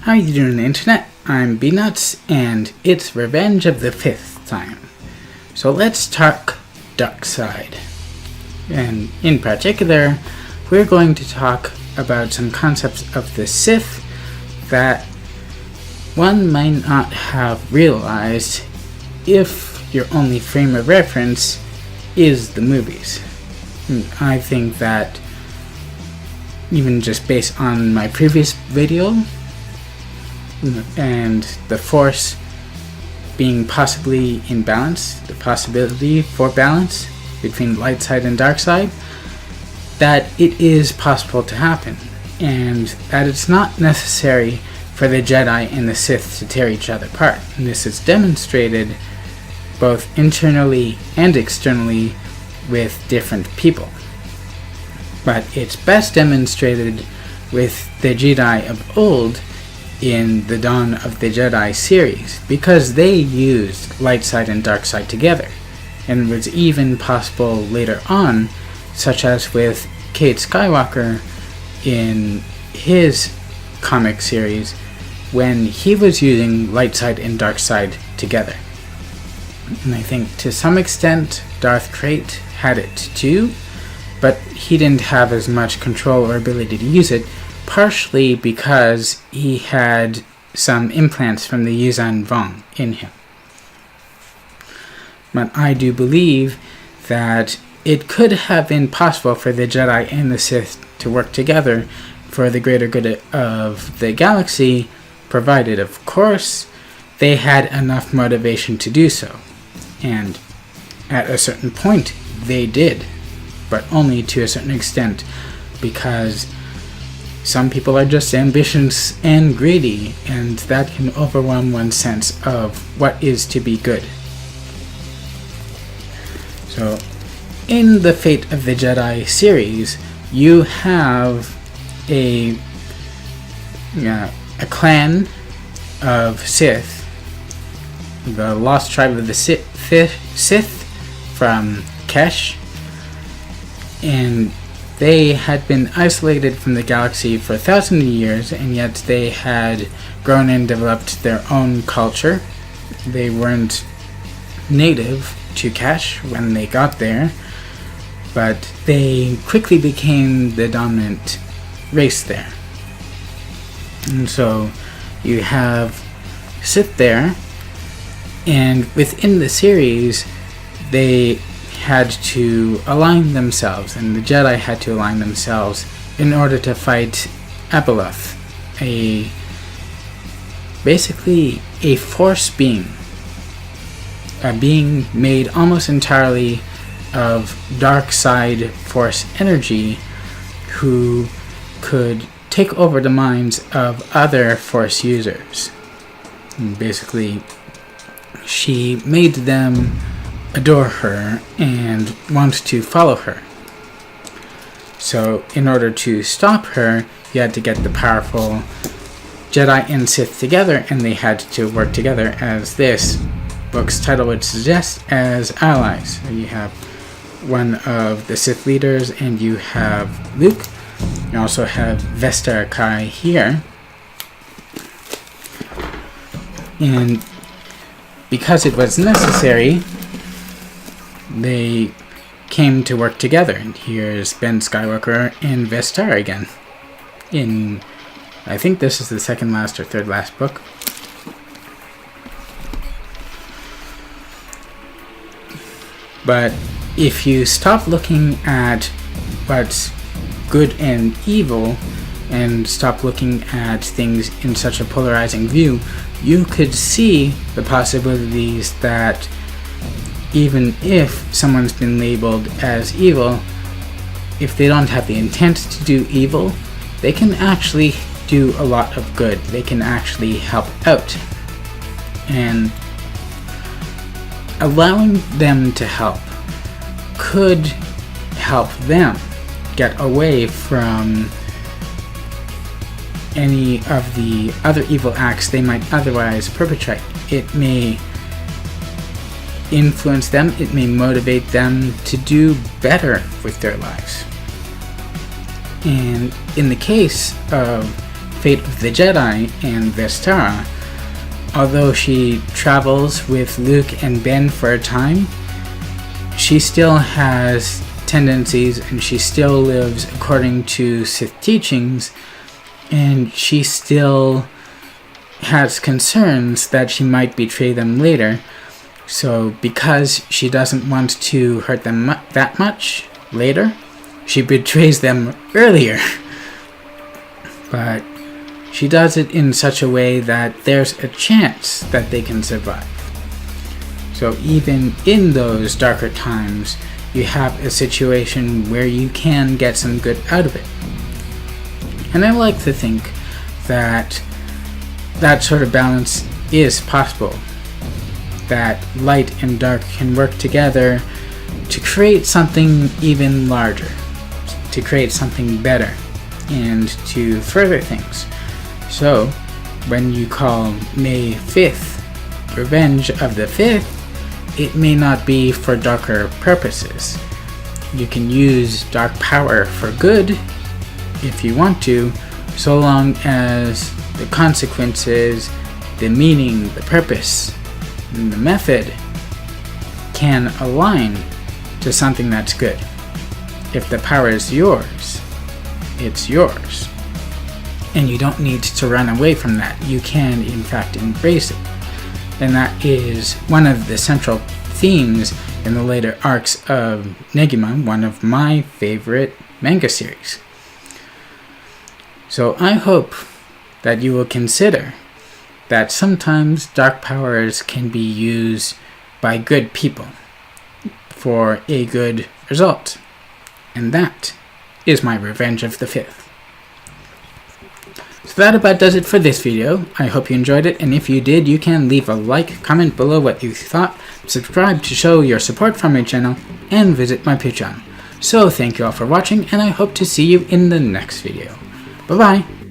How you doing, Internet? I'm B-Nuts, and it's Revenge of the Fifth time. So let's talk Dark Side. And in particular, we're going to talk about some concepts of the Sith that one might not have realized if your only frame of reference is the movies. I think that even just based on my previous video and the Force being possibly in balance, the possibility for balance between light side and dark side, that it is possible to happen, and that it's not necessary for the Jedi and the Sith to tear each other apart. And this is demonstrated both internally and externally with different people. But it's best demonstrated with the Jedi of old in the Dawn of the Jedi series, because they used light side and dark side together, and it was even possible later on, such as with Cade Skywalker in his comic series, when he was using light side and dark side together. And I think to some extent Darth Krayt had it too, but he didn't have as much control or ability to use it, partially because he had some implants from the Yuuzhan Vong in him. But I do believe that it could have been possible for the Jedi and the Sith to work together for the greater good of the galaxy, provided, of course, they had enough motivation to do so. And at a certain point, they did, but only to a certain extent, because some people are just ambitious and greedy, and that can overwhelm one's sense of what is to be good. So, in the Fate of the Jedi series, you have a clan of Sith, the Lost Tribe of the Sith from Kesh, and they had been isolated from the galaxy for 1,000 years, and yet they had grown and developed their own culture. They weren't native to Kesh when they got there, but they quickly became the dominant race there. And so you have Sith there, and within the series they had to align themselves, and the Jedi had to align themselves in order to fight Abeloth, basically a Force being, a being made almost entirely of dark side Force energy, who could take over the minds of other Force users. And basically, she made them adore her and want to follow her. So in order to stop her, you had to get the powerful Jedi and Sith together, and they had to work together, as this book's title would suggest, as allies. So you have one of the Sith leaders, and you have Luke. You also have Vestar Kai here. And because it was necessary, they came to work together. And here's Ben Skywalker and Vestar again. I think this is the second last or third last book. But if you stop looking at what's good and evil, and stop looking at things in such a polarizing view, you could see the possibilities that even if someone's been labeled as evil, if they don't have the intent to do evil, they can actually do a lot of good. They can actually help out. And allowing them to help could help them get away from any of the other evil acts they might otherwise perpetrate. It may influence them, it may motivate them to do better with their lives. And in the case of Fate of the Jedi and Vestara, although she travels with Luke and Ben for a time, she still has tendencies and she still lives according to Sith teachings, and she still has concerns that she might betray them later. So because she doesn't want to hurt them that much later, she betrays them earlier. But she does it in such a way that there's a chance that they can survive. So even in those darker times, you have a situation where you can get some good out of it. And I like to think that that sort of balance is possible. That light and dark can work together to create something even larger, to create something better, and to further things. So, when you call May 5th Revenge of the 5th, it may not be for darker purposes. You can use dark power for good if you want to, so long as the consequences, the meaning, the purpose, and the method can align to something that's good. If the power is yours, it's yours. And you don't need to run away from that. You can, in fact, embrace it. And that is one of the central themes in the later arcs of Negima, one of my favorite manga series. So I hope that you will consider that sometimes dark powers can be used by good people for a good result. And that is my Revenge of the 5th. So that about does it for this video. I hope you enjoyed it, and if you did, you can leave a like, comment below what you thought, subscribe to show your support for my channel, and visit my Patreon. So thank you all for watching, and I hope to see you in the next video. Bye bye!